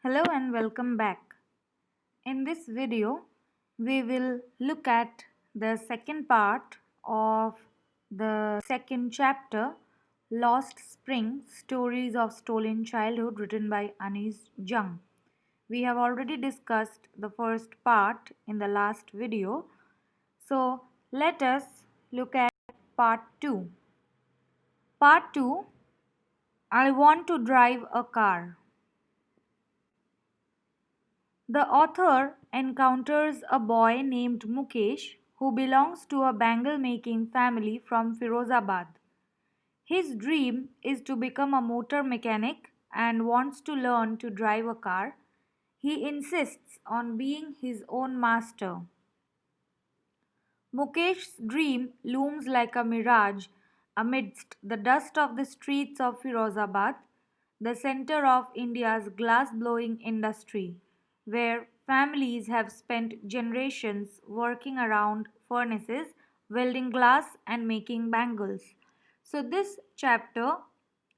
Hello and welcome back. In this video, we will look at the second part of the second chapter, Lost Spring Stories of Stolen Childhood, written by Anis Jung. We have already discussed the first part in the last video, so let us look at part 2. Part 2, I want to drive a car. The author encounters a boy named Mukesh who belongs to a bangle making family from Firozabad. His dream is to become a motor mechanic and wants to learn to drive a car. He insists on being his own master. Mukesh's dream looms like a mirage amidst the dust of the streets of Firozabad, the center of India's glass blowing industry, where families have spent generations working around furnaces, welding glass, and making bangles. So, this chapter,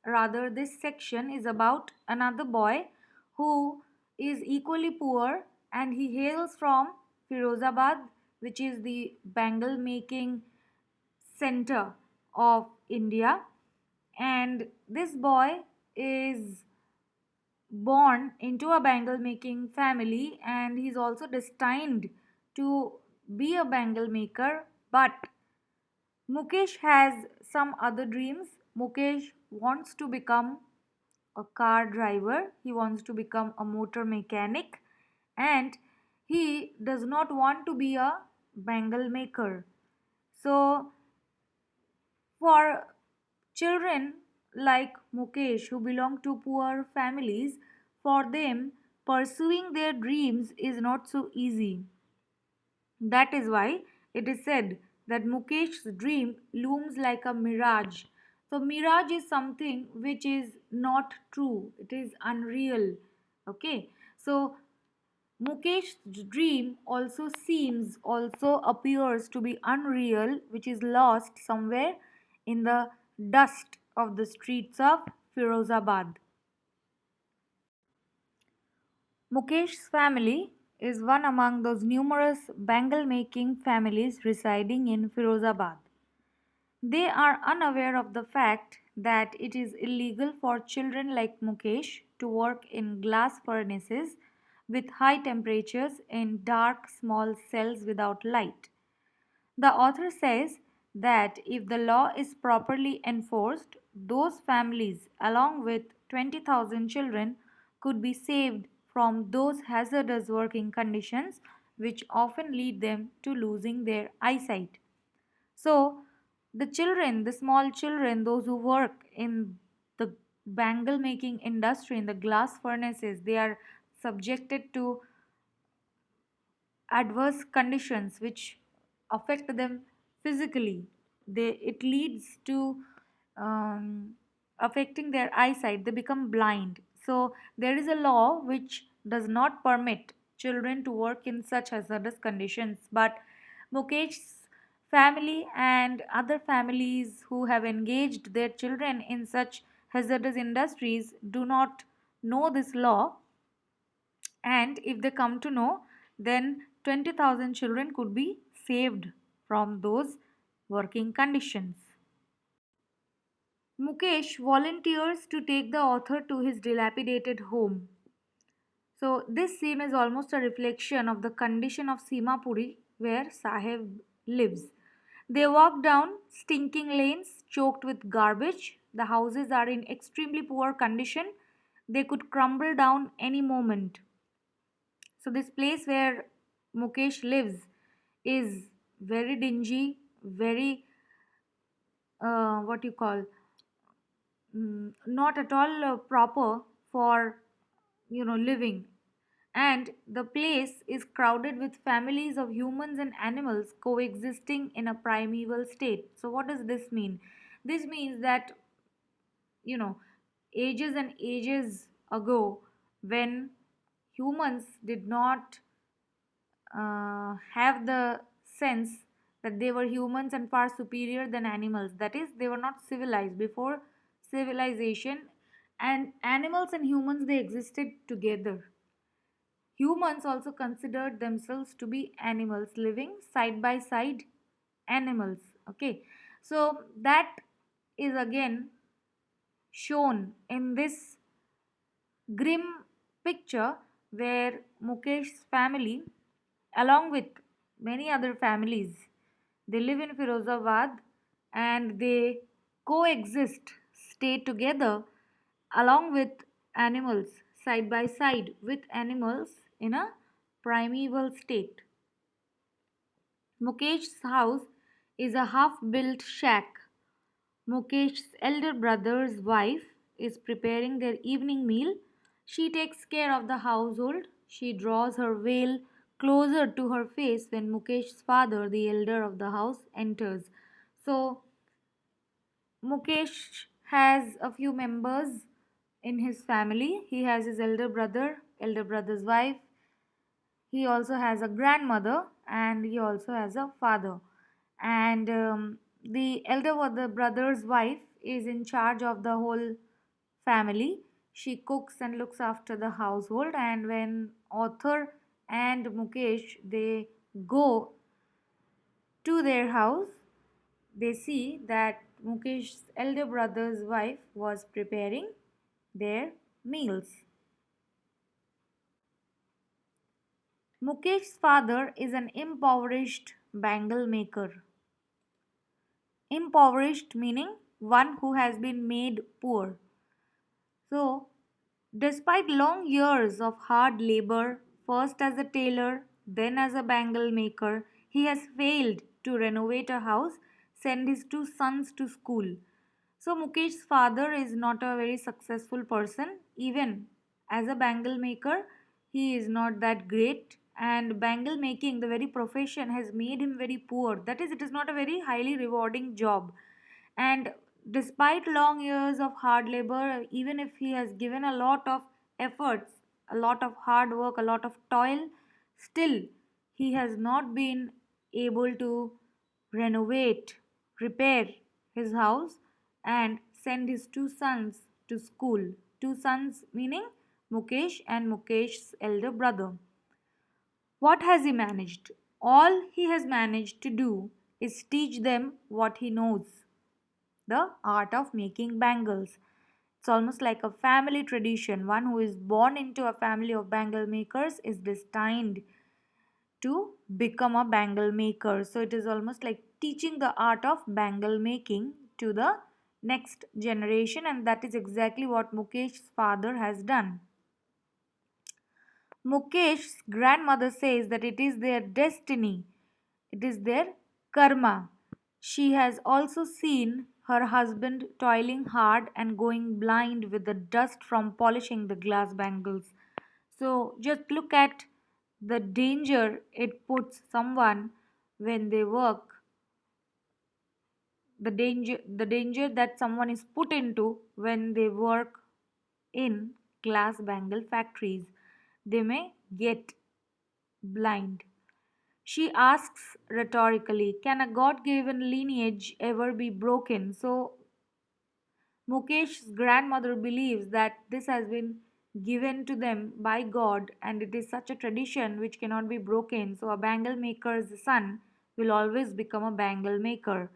rather, this section is about another boy who is equally poor and he hails from Firozabad, which is the bangle making center of India. And this boy is born into a bangle making family and he's also destined to be a bangle maker. But Mukesh has some other dreams. Mukesh wants to become a car driver, he wants to become a motor mechanic, and he does not want to be a bangle maker. So, for children like Mukesh who belong to poor families, for them pursuing their dreams is not so easy. That is why it is said that Mukesh's dream looms like a mirage. So, mirage is something which is not true, it is unreal. Okay, so Mukesh's dream also appears to be unreal, which is lost somewhere in the dust of the streets of Firozabad. Mukesh's family is one among those numerous bangle making families residing in Firozabad. They are unaware of the fact that it is illegal for children like Mukesh to work in glass furnaces with high temperatures in dark small cells without light. The author says that if the law is properly enforced, those families, along with 20,000 children, could be saved from those hazardous working conditions which often lead them to losing their eyesight. So, the children, the small children, those who work in the bangle making industry, in the glass furnaces, they are subjected to adverse conditions which affect them physically. It leads to affecting their eyesight. They become blind. So there is a law which does not permit children to work in such hazardous conditions. But Mukesh's family and other families who have engaged their children in such hazardous industries do not know this law, and if they come to know, then 20,000 children could be saved from those working conditions. Mukesh volunteers to take the author to his dilapidated home. So, this scene is almost a reflection of the condition of Simapuri where Sahib lives. They walk down stinking lanes choked with garbage. The houses are in extremely poor condition. They could crumble down any moment. So this place where Mukesh lives is very dingy, very what you call not at all proper for living. And the place is crowded with families of humans and animals coexisting in a primeval state. So what does this mean? This means that you know ages and ages ago, when humans did not have the sense that they were humans and far superior than animals. That is, they were not civilized. Before civilization, and animals and humans they existed together. Humans also considered themselves to be animals living side by side animals. Okay, so that is again shown in this grim picture where Mukesh's family, along with many other families, they live in Firozabad and they coexist, stay together along with animals, side by side with animals in a primeval state. Mukesh's house is a half built shack. Mukesh's elder brother's wife is preparing their evening meal. She takes care of the household. She draws her veil closer to her face when Mukesh's father, the elder of the house, enters. So, Mukesh has a few members in his family. He has his elder brother's wife, he also has a grandmother, and he also has a father. And the elder or the brother's wife is in charge of the whole family. She cooks and looks after the household. And when author and Mukesh they go to their house, they see that Mukesh's elder brother's wife was preparing their meals. Mukesh's father is an impoverished bangle maker. Impoverished meaning one who has been made poor. So, despite long years of hard labor, first as a tailor, then as a bangle maker, he has failed to renovate a house, send his two sons to school. So, Mukesh's father is not a very successful person. Even as a bangle maker, he is not that great. And bangle making, the very profession, has made him very poor. That is, it is not a very highly rewarding job. And despite long years of hard labor, even if he has given a lot of efforts, a lot of hard work, a lot of toil, still he has not been able to renovate, repair his house, and send his two sons to school. Two sons meaning Mukesh and Mukesh's elder brother. What has he managed? All he has managed to do is teach them what he knows, the art of making bangles. It's almost like a family tradition. One who is born into a family of bangle makers is destined to become a bangle maker. So it is almost like teaching the art of bangle making to the next generation, and that is exactly what Mukesh's father has done. Mukesh's grandmother says that it is their destiny, it is their karma. She has also seen her husband toiling hard and going blind with the dust from polishing the glass bangles. So just look at the danger it puts someone when they work, the danger that someone is put into when they work in glass bangle factories. They may get blind. She asks rhetorically, can a God given lineage ever be broken? So, Mukesh's grandmother believes that this has been given to them by God and it is such a tradition which cannot be broken. So, a bangle maker's son will always become a bangle maker.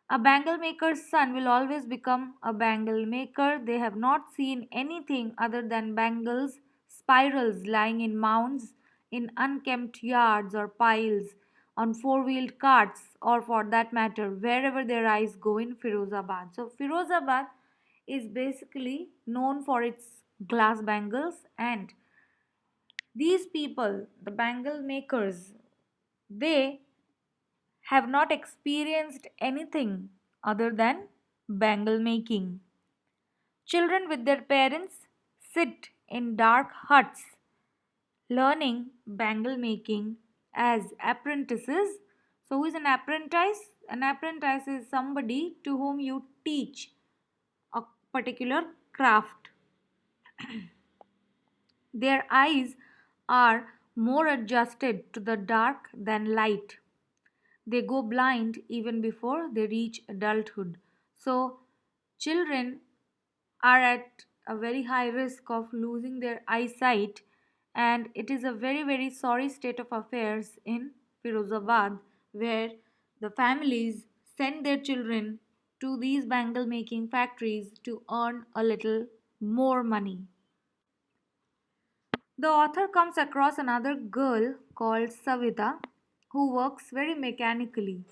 A bangle maker's son will always become a bangle maker. They have not seen anything other than bangles, spirals lying in mounds, in unkempt yards or piles, on four wheeled carts, or for that matter, wherever their eyes go in Firozabad. So, Firozabad is basically known for its glass bangles, and these people, the bangle makers, they have not experienced anything other than bangle making. Children with their parents sit in dark huts learning bangle making as apprentices. So, who is an apprentice? An apprentice is somebody to whom you teach a particular craft. Their eyes are more adjusted to the dark than light. They go blind even before they reach adulthood. So, children are at a very high risk of losing their eyesight, and it is a very sorry state of affairs in Firozabad, where the families send their children to these bangle making factories to earn a little more money. The author comes across another girl called Savita who works very mechanically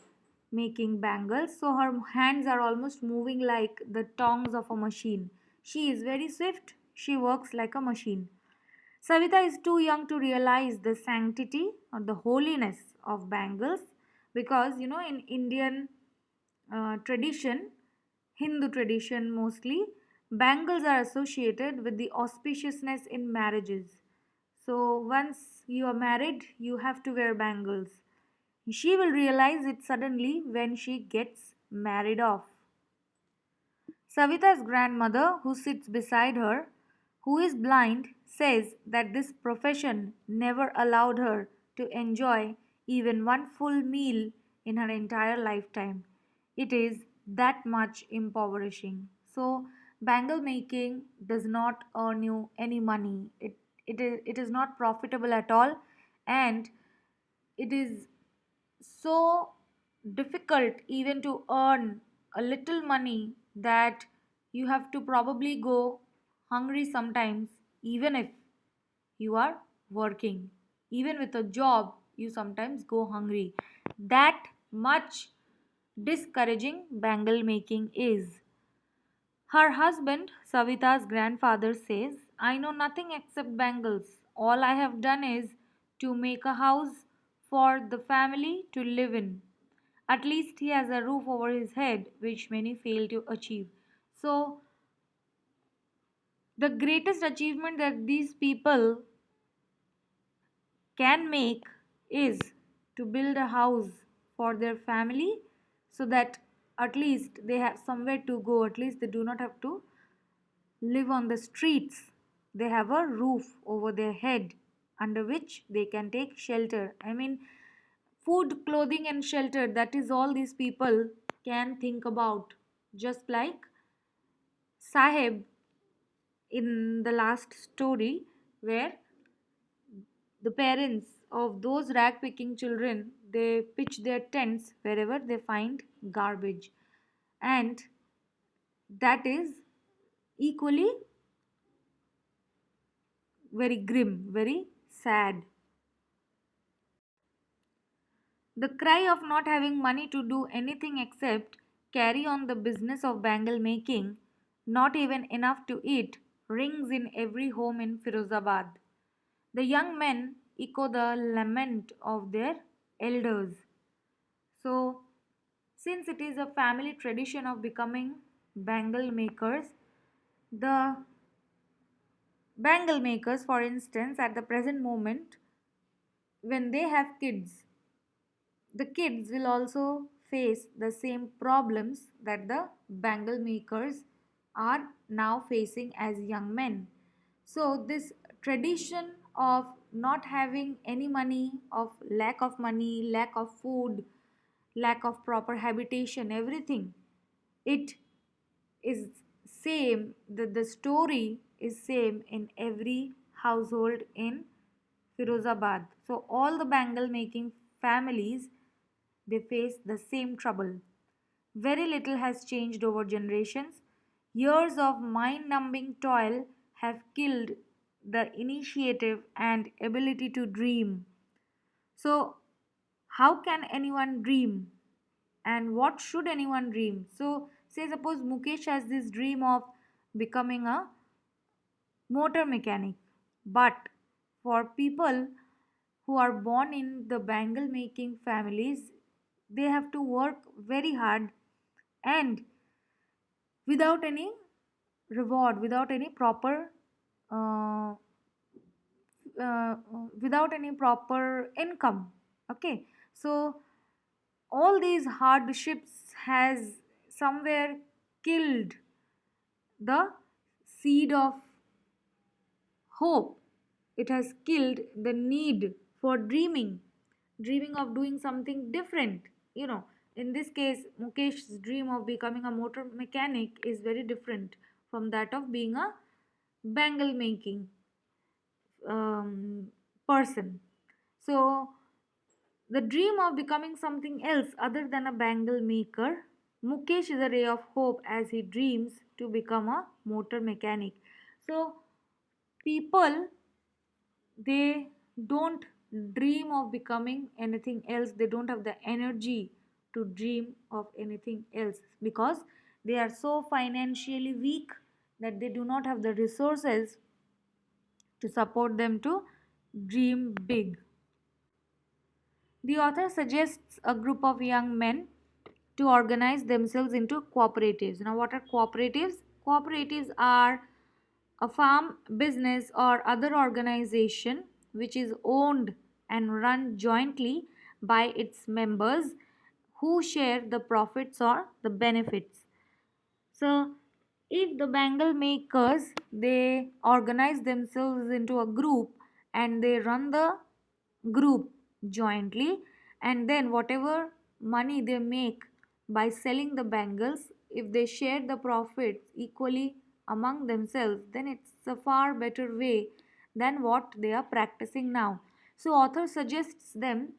making bangles, so her hands are almost moving like the tongs of a machine. She is very swift, she works like a machine. Savita is too young to realize the sanctity or the holiness of bangles because in Indian tradition, Hindu tradition mostly, bangles are associated with the auspiciousness in marriages. So once you are married, you have to wear bangles. She will realize it suddenly when she gets married off. Savita's grandmother, who sits beside her, who is blind, says that this profession never allowed her to enjoy even one full meal in her entire lifetime. It is that much impoverishing. So, bangle making does not earn you any money. It is not profitable at all, and it is so difficult even to earn a little money that you have to probably go hungry sometimes, even if you are working. Even with a job, you sometimes go hungry. That much discouraging bangle making is. Her husband, Savita's grandfather, says, I know nothing except bangles. All I have done is to make a house for the family to live in. At least he has a roof over his head, which many fail to achieve. So, the greatest achievement that these people can make is to build a house for their family so that at least they have somewhere to go, at least they do not have to live on the streets. They have a roof over their head under which they can take shelter. I mean, food, clothing, and shelter, that is all these people can think about. Just like Sahib in the last story, where the parents of those rag picking children, they pitch their tents wherever they find garbage, and that is equally very grim, very sad. The cry of not having money to do anything except carry on the business of bangle making, not even enough to eat, rings in every home in Firozabad. The young men echo the lament of their elders. So, since it is a family tradition of becoming bangle makers, the bangle makers, for instance, at the present moment, when they have kids, the kids will also face the same problems that the bangle makers are now facing as young men. So, this tradition of not having any money, of money, lack of food, lack of proper habitation, everything, it is same. The story is same in every household in Firozabad. So, all the bangle making families, they face the same trouble. Very little has changed over generations. Years of mind numbing toil have killed the initiative and ability to dream. So, how can anyone dream? And what should anyone dream? So, say, suppose Mukesh has this dream of becoming a motor mechanic, but for people who are born in the bangle making families, they have to work very hard and without any reward, uh, uh, without any proper income. Okay, so all these hardships has somewhere killed the seed of hope. It has killed the need for dreaming of doing something different. In this case, Mukesh's dream of becoming a motor mechanic is very different from that of being a bangle making um, person. So, the dream of becoming something else other than a bangle maker, Mukesh is a ray of hope as he dreams to become a motor mechanic. So, people, they don't dream of becoming anything else, they don't have the energy to dream of anything else because they are so financially weak that they do not have the resources to support them to dream big. The author suggests a group of young men to organize themselves into cooperatives. Now, what are cooperatives? Cooperatives are a farm, business, or other organization which is owned and run jointly by its members who share the profits or the benefits. So, if the bangle makers they organize themselves into a group and they run the group jointly, and then whatever money they make by selling the bangles, if they share the profits equally among themselves, then it's a far better way than what they are practicing now. So, author suggests them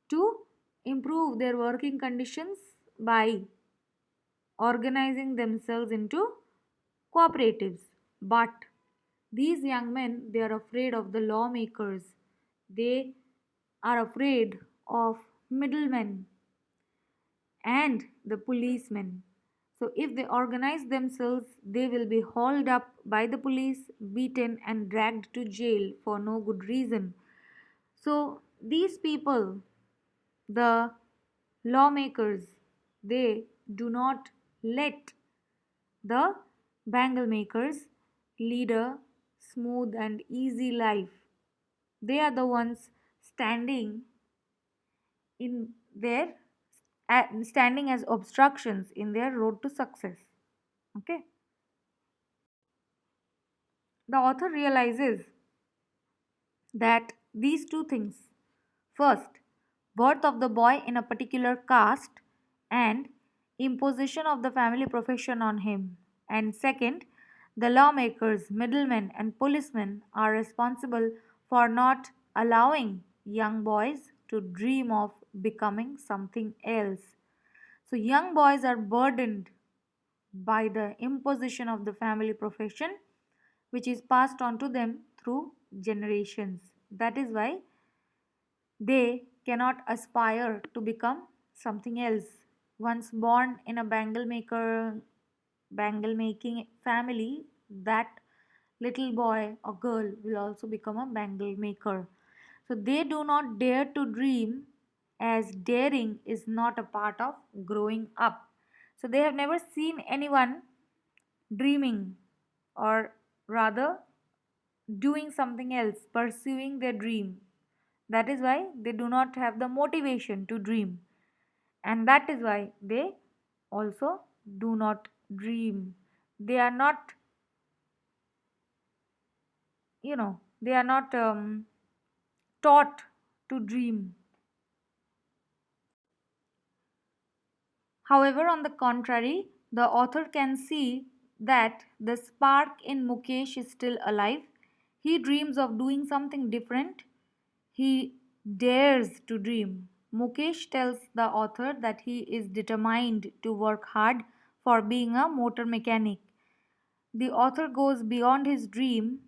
to improve their working conditions by organizing themselves into cooperatives. But these young men, they are afraid of the lawmakers. They are afraid of middlemen and the policemen. So if they organize themselves, they will be hauled up by the police, beaten and dragged to jail for no good reason. So these people, the lawmakers, they do not let the bangle makers lead a smooth and easy life. They are the ones standing in their standing as obstructions in their road to success. Okay. The author realizes that these two things, first, birth of the boy in a particular caste and imposition of the family profession on him, and second, the lawmakers, middlemen, and policemen are responsible for not allowing young boys to dream of becoming something else. So, young boys are burdened by the imposition of the family profession, which is passed on to them through generations. That is why they cannot aspire to become something else. Once born in a bangle making family, that little boy or girl will also become a bangle maker. So they do not dare to dream, as daring is not a part of growing up. So they have never seen anyone dreaming, or rather doing something else, pursuing their dream. That is why they do not have the motivation to dream, and that is why they also do not dream. They are not, they are not taught to dream. However, on the contrary, the author can see that the spark in Mukesh is still alive. He dreams of doing something different. He dares to dream. Mukesh tells the author that he is determined to work hard for being a motor mechanic. The author goes beyond his dream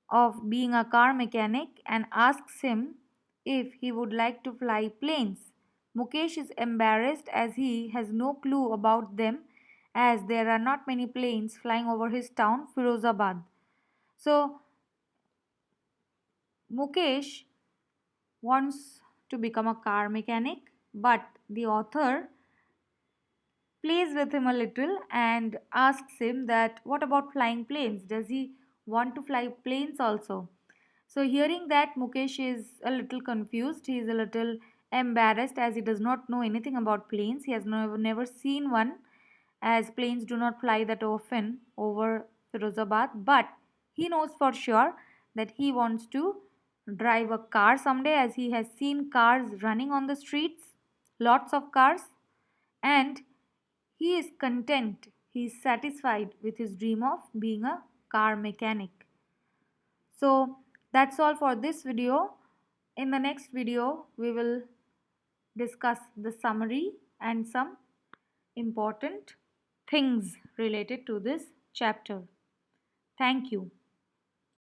of being a car mechanic and asks him if he would like to fly planes. Mukesh is embarrassed as he has no clue about them, as there are not many planes flying over his town, Firozabad. So, Mukesh wants to become a car mechanic, but the author plays with him a little and asks him that what about flying planes? Does he want to fly planes also? So hearing that, Mukesh is a little confused. He is a little embarrassed as he does not know anything about planes. He has never seen one, as planes do not fly that often over Firozabad. But he knows for sure that he wants to drive a car someday, as he has seen cars running on the streets, lots of cars, and he is content. He is satisfied with his dream of being a car mechanic. So that's all for this video. In the next video, we will discuss the summary and some important things related to this chapter. Thank you.